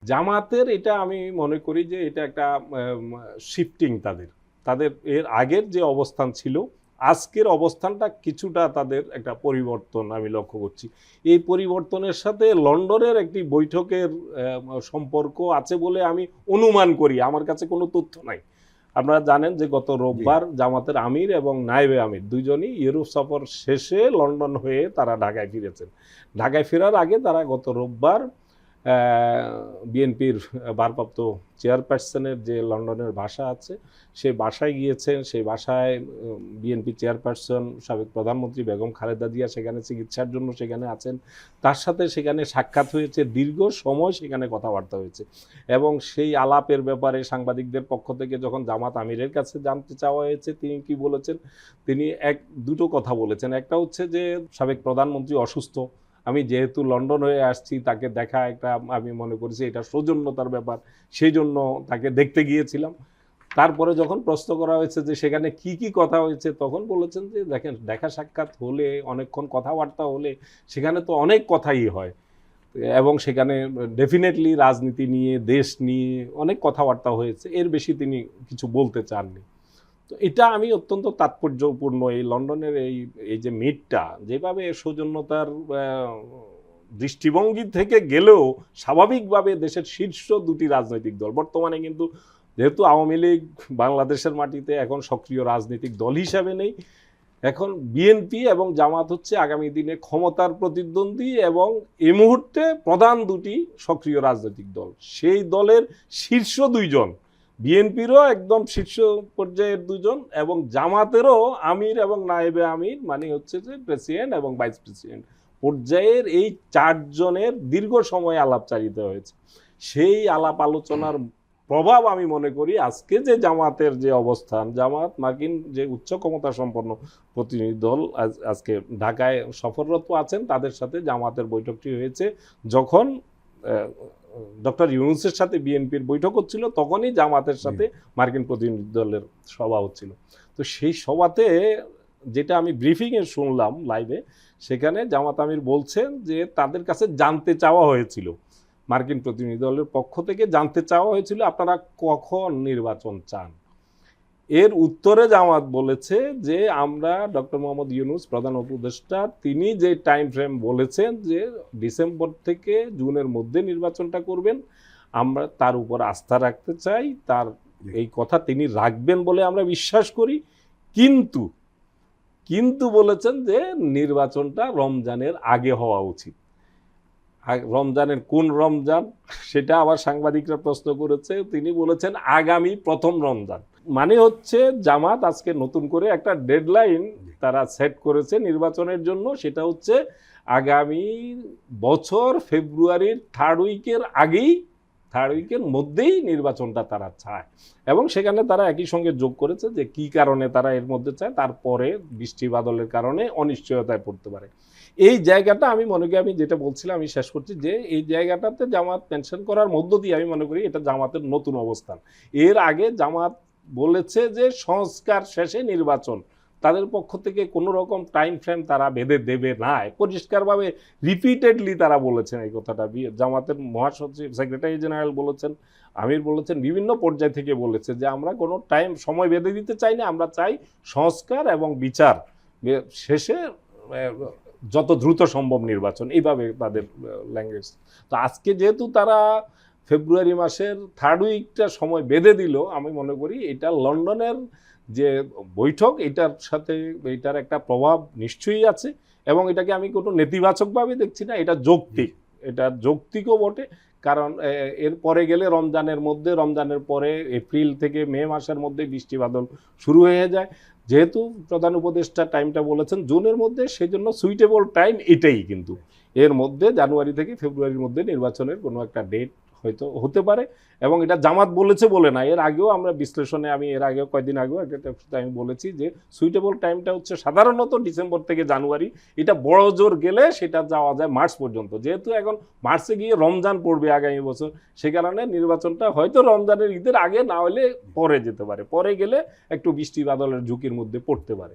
জামাতের এটা আমি মনে করি যে এটা একটা শিফটিং তাদের এর আগের যে অবস্থান ছিল আজকের অবস্থানটা কিছুটা তাদের একটা পরিবর্তন আমি লক্ষ্য করছি। এই পরিবর্তনের সাথে লন্ডনের একটি বৈঠকের সম্পর্ক আছে বলে আমি অনুমান করি। আমার কাছে কোনো তথ্য নাই। আপনারা জানেন যে গত রোববার জামাতের আমির এবং নায়েবে আমির দুইজনই ইউরোপ সফর শেষে লন্ডন হয়ে তারা ঢাকায় ফিরেছেন। ঢাকায় ফেরার আগে তারা গত রোববার বিএনপির ভারপ্রাপ্ত চেয়ারপারসনের যে লন্ডনের বাসা আছে সেই বাসায় গিয়েছেন। সেই বাসায় বিএনপি চেয়ারপারসন সাবেক প্রধানমন্ত্রী বেগম খালেদা জিয়া সেখানে চিকিৎসার জন্য সেখানে আছেন। তার সাথে সেখানে সাক্ষাৎ হয়েছে, দীর্ঘ সময় সেখানে কথাবার্তা হয়েছে এবং সেই আলাপের ব্যাপারে সাংবাদিকদের পক্ষ থেকে যখন জামাত আমিরের কাছে জানতে চাওয়া হয়েছে তিনি কি বলেছেন, তিনি দুটো কথা বলেছেন। একটা হচ্ছে যে সাবেক প্রধানমন্ত্রী অসুস্থ, আমি যেহেতু লন্ডন হয়ে আসছি তাকে দেখা একটা আমি মনে করেছি এটা সৌজন্যতার ব্যাপার, সেই জন্য তাকে দেখতে গিয়েছিলাম। তারপরে যখন প্রশ্ন করা হয়েছে যে সেখানে কি কি কথা হয়েছে তখন বলেছেন যে দেখেন দেখা সাক্ষাৎ হলে অনেকক্ষণ কথাবার্তা হলে সেখানে তো অনেক কথাই হয় এবং সেখানে ডেফিনেটলি রাজনীতি নিয়ে দেশ নিয়ে অনেক কথাবার্তা হয়েছে, এর বেশি তিনি কিছু বলতে চাননি। তো এটা আমি অত্যন্ত তাৎপর্যপূর্ণ এই লন্ডনের এই যে মিটটা যেভাবে সৌজন্যতার দৃষ্টিভঙ্গি থেকে গেলেও স্বাভাবিকভাবে দেশের শীর্ষ দুটি রাজনৈতিক দল বর্তমানে কিন্তু যেহেতু আওয়ামী লীগ বাংলাদেশের মাটিতে এখন সক্রিয় রাজনৈতিক দল হিসাবে নেই, এখন বিএনপি এবং জামাত হচ্ছে আগামী দিনে ক্ষমতার প্রতিদ্বন্দ্বী এবং এই মুহূর্তে প্রধান দুটি সক্রিয় রাজনৈতিক দল। সেই দলের শীর্ষ দুইজন, বিএনপিরও একদম শীর্ষ পর্যায়ের দুজন এবং জামাতেরও আমির এবং নায়েবে আমির মানে হচ্ছে যে প্রেসিডেন্ট এবং ভাইস প্রেসিডেন্ট পর্যায়ের এই চারজনের দীর্ঘ সময় আলাপচারিত হয়েছে। সেই আলাপ আলোচনার প্রভাব আমি মনে করি আজকে যে জামাতের যে অবস্থান, জামাত মার্কিন যে উচ্চ ক্ষমতা সম্পন্ন প্রতিনিধি দল আজকে ঢাকায় সফররত আছেন, তাদের সাথে জামাতের বৈঠকটি হয়েছে যখন ডক্টর ইউনূসের সাথে বিএনপির বৈঠক হচ্ছিল তখনই জামাতের সাথে মার্কিন প্রতিনিধি দলের সভা হচ্ছিল। তো সেই সভাতে যেটা আমি ব্রিফিংয়ে শুনলাম লাইভে, সেখানে জামাত আমির বলছেন যে তাদের কাছে জানতে চাওয়া হয়েছিল, মার্কিন প্রতিনিধি দলের পক্ষ থেকে জানতে চাওয়া হয়েছিল আপনারা কখন নির্বাচন চান। এর উত্তরে জামাত বলেছে যে আমরা ডক্টর মোহাম্মদ ইউনূস প্রধান উপদেষ্টা তিনি যে টাইম ফ্রেম বলেছেন যে ডিসেম্বর থেকে জুনের মধ্যে নির্বাচনটা করবেন, আমরা তার উপর আস্থা রাখতে চাই, তার এই কথা তিনি রাখবেন বলে আমরা বিশ্বাস করি। কিন্তু বলেছেন যে নির্বাচনটা রমজানের আগে হওয়া উচিত। রমজানের কোন রমজান সেটা আবার সাংবাদিকরা প্রশ্ন করেছে, তিনি বলেছেন আগামী প্রথম রমজান। মানে হচ্ছে জামাত আজকে নতুন করে একটা ডেডলাইন তারা সেট করেছে নির্বাচনের জন্য, সেটা হচ্ছে আগামী বছর ফেব্রুয়ারির থার্ড উইকের মধ্যেই নির্বাচনটা তারা চায় এবং সেখানে তারা একই সঙ্গে যোগ করেছে যে কি কারণে তারা এর মধ্যে চায়, তারপরে বৃষ্টি বাদলের কারণে অনিশ্চয়তায় পড়তে পারে। এই জায়গাটা আমি মনে করি, আমি যেটা বলছিলাম আমি শেষ করছি, যে এই জায়গাটাতে জামাত মেনশন করার মধ্য দিয়ে আমি মনে করি এটা জামাতের নতুন অবস্থান। এর আগে জামাত বলেছে যে সংস্কার শেষে নির্বাচন, তাদের পক্ষ থেকে কোনো রকম টাইম ফ্রেম তারা বেঁধে দেবে না, পরিষ্কারভাবে রিপিটেডলি তারা বলেছেন এই কথাটা। জামাতের মহাসচিব সেক্রেটারি জেনারেল বলেছেন, আমির বলেছেন, বিভিন্ন পর্যায় থেকে বলেছে যে আমরা কোনো সময় বেঁধে দিতে চাই না, আমরা চাই সংস্কার এবং বিচার শেষে যত দ্রুত সম্ভব নির্বাচন, এইভাবে তাদের ল্যাঙ্গুয়েজ। তো আজকে যেহেতু তারা ফেব্রুয়ারি মাসের থার্ড উইকটা সময় বেঁধে দিল, আমি মনে করি এটা লন্ডনের যে বৈঠক এটার সাথে এটার একটা প্রভাব নিশ্চয়ই আছে এবং এটাকে আমি কোনো নেতিবাচকভাবে দেখছি না, এটা যৌক্তিক, এটা যৌক্তিকও বটে। কারণ এর পরে গেলে রমজানের পরে এপ্রিল থেকে মে মাসের মধ্যে বৃষ্টি বাদল শুরু হয়ে যায়। যেহেতু প্রধান উপদেষ্টা টাইমটা বলেছেন জুনের মধ্যে, সেই জন্য সুইটেবল টাইম এটাই। কিন্তু এর মধ্যে জানুয়ারি থেকে ফেব্রুয়ারির মধ্যে নির্বাচনের কোনো একটা ডেট হয়তো হতে পারে এবং এটা জামাত বলেছে বলে না, এর আগেও আমরা বিশ্লেষণে আমি এর আগেও কয়েকদিন আগেও একটা আমি বলেছি যে সুইটেবল টাইমটা হচ্ছে সাধারণত ডিসেম্বর থেকে জানুয়ারি, এটা বড় জোর গেলে সেটা যাওয়া যায় মার্চ পর্যন্ত। যেহেতু এখন মার্চে গিয়ে রমজান পড়বে আগামী বছর, সে কারণে নির্বাচনটা হয়তো রমজানের ঈদের আগে না হলে পরে যেতে পারে, পরে গেলে একটু বৃষ্টি বাদলের ঝুঁকির মধ্যে পড়তে পারে।